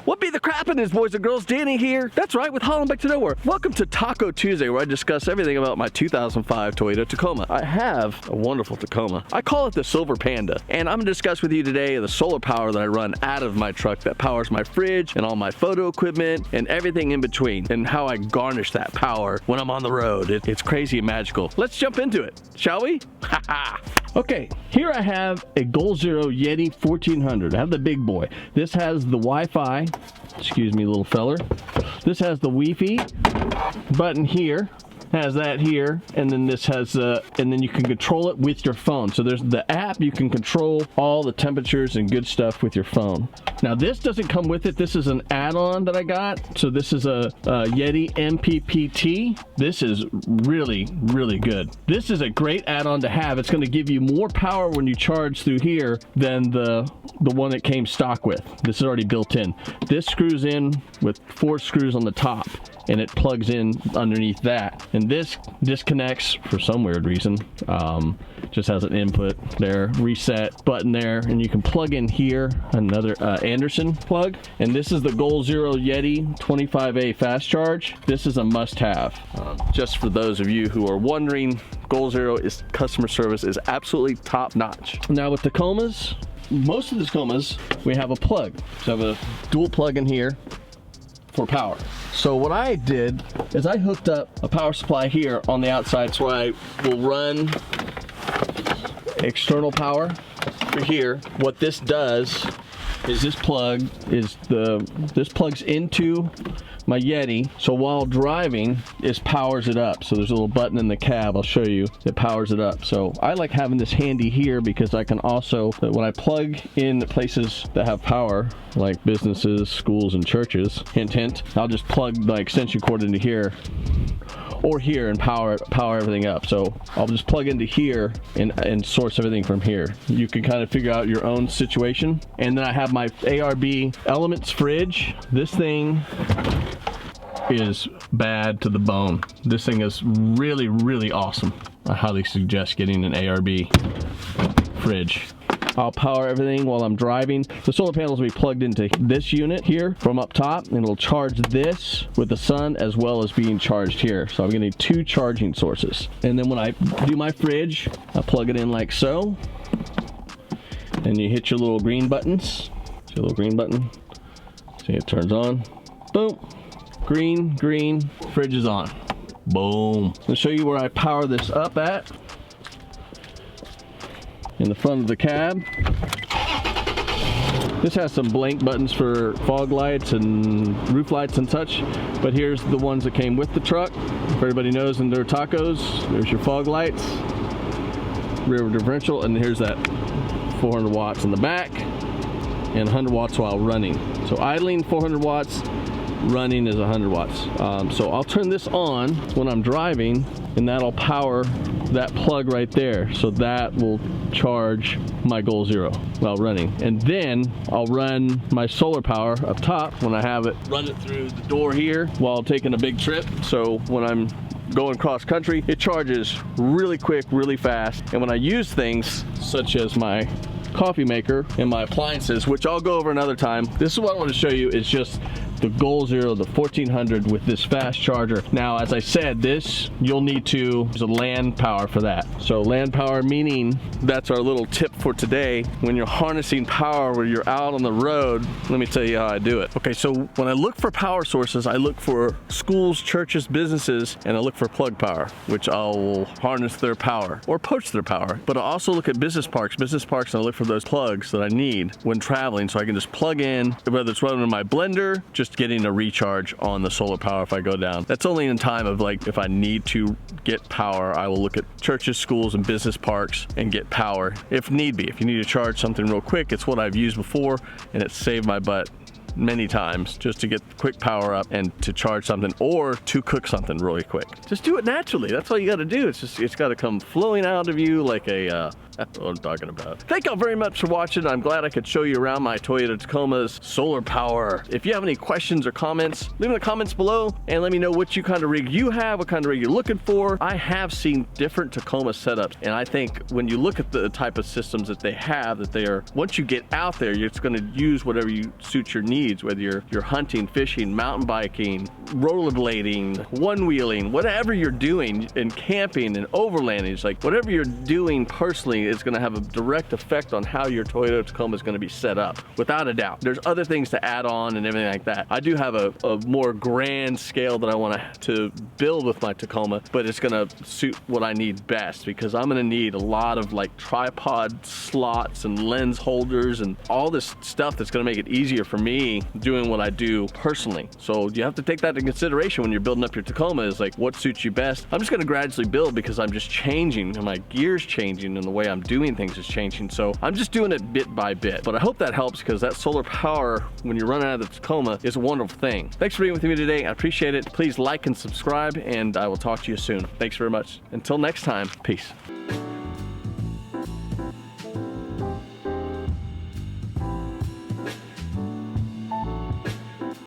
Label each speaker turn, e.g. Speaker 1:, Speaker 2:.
Speaker 1: What be the crappin' boys and girls? Danny here. That's right, with Hollenbeck to Nowhere. Welcome to Taco Tuesday, where I discuss everything about my 2005 Toyota Tacoma. I have a wonderful Tacoma. I call it the Silver Panda, and I'm gonna discuss with you today the solar power that I run out of my truck that powers my fridge and all my photo equipment and everything in between, and how I garnish that power when I'm on the road. It's crazy and magical. Let's jump into it, shall we? Haha. Okay, here I have a Goal Zero Yeti 1400. I have the big boy. This has the Wi-Fi, excuse me, little feller. This has the Wi-Fi button here, has that here, and then this has and then you can control it with your phone. So there's the app, you can control all the temperatures and good stuff with your phone. Now this doesn't come with it. This is an add-on that I got. So this is a Yeti MPPT. This is really, really good. This is a great add-on to have. It's going to give you more power when you charge through here than the one it came stock with. This is already built in. This screws in with 4 screws on the top, and it plugs in underneath that. And this disconnects for some weird reason. Just has an input there, reset button there, and you can plug in here another Anderson plug. And this is the Goal Zero Yeti 25A fast charge. This is a must-have. Just for those of you who are wondering, Goal Zero is customer service is absolutely top-notch. Now with Tacomas, most of the Tacomas, we have a plug. So I have a dual plug in here for power. So what I did is I hooked up a power supply here on the outside, so I will run external power for here. What this does is this plugs into my Yeti, so while driving, it powers it up. So there's a little button in the cab, I'll show you, that powers it up. So I like having this handy here because I can also, when I plug in places that have power, like businesses, schools, and churches, hint, hint, I'll just plug the extension cord into here or here and power everything up. So I'll just plug into here and source everything from here. You can kind of figure out your own situation. And then I have my ARB Elements fridge. This thing is bad to the bone. This thing is really, really awesome. I highly suggest getting an ARB fridge. I'll power everything while I'm driving. The solar panels will be plugged into this unit here from up top, and it'll charge this with the sun as well as being charged here. So I'm gonna need 2 charging sources. And then when I do my fridge, I plug it in like so. And you hit your little green buttons. See a little green button? See, it turns on. Boom. Green, green, fridge is on. Boom. I'll show you where I power this up at. In the front of the cab. This has some blank buttons for fog lights and roof lights and such, but here's the ones that came with the truck. If everybody knows in their tacos, there's your fog lights, rear differential, and here's that 400 watts in the back and 100 watts while running. So idling 400 watts, running is 100 watts. So I'll turn this on when I'm driving, and that'll power that plug right there. So that will charge my Goal Zero while running. And then I'll run my solar power up top when I have it, run it through the door here while taking a big trip. So when I'm going cross country, it charges really quick, really fast. And when I use things such as my coffee maker and my appliances, which I'll go over another time, this is what I want to show you is just the Goal Zero, the 1400 with this fast charger. Now, as I said, this, you'll need to use a land power for that. So land power meaning, that's our little tip for today. When you're harnessing power, when you're out on the road, let me tell you how I do it. Okay, so when I look for power sources, I look for schools, churches, businesses, and I look for plug power, which I'll harness their power or poach their power. But I also look at business parks, and I look for those plugs that I need when traveling, so I can just plug in, whether it's running my blender, just getting a recharge on the solar power if I go down. That's only in time of like, if I need to get power, I will look at churches, schools, and business parks and get power if need be. If you need to charge something real quick, it's what I've used before, and it saved my butt many times just to get quick power up and to charge something or to cook something really quick. Just do it naturally. That's all you got to do. It's got to come flowing out of you like a that's what I'm talking about. Thank y'all very much for watching. I'm glad I could show you around my Toyota Tacoma's solar power. If you have any questions or comments, leave them in the comments below and let me know what kind of rig you have, what kind of rig you're looking for. I have seen different Tacoma setups, and I think when you look at the type of systems that they have, that they are, once you get out there, you're just going to use whatever suits your needs needs, whether you're hunting, fishing, mountain biking, rollerblading, one-wheeling, whatever you're doing, and camping and overlanding. It's like whatever you're doing personally is going to have a direct effect on how your Toyota Tacoma is going to be set up, without a doubt. There's other things to add on and everything like that. I do have a more grand scale that I want to build with my Tacoma, but it's going to suit what I need best, because I'm going to need a lot of like tripod slots and lens holders and all this stuff that's going to make it easier for me doing what I do personally. So you have to take that into consideration when you're building up your Tacoma, is like what suits you best. I'm just going to gradually build because I'm just changing, and my gear's changing, and the way I'm doing things is changing. So I'm just doing it bit by bit. But I hope that helps, because that solar power when you're running out of the Tacoma is a wonderful thing. Thanks for being with me today. I appreciate it. Please like and subscribe, and I will talk to you soon. Thanks very much. Until next time, peace.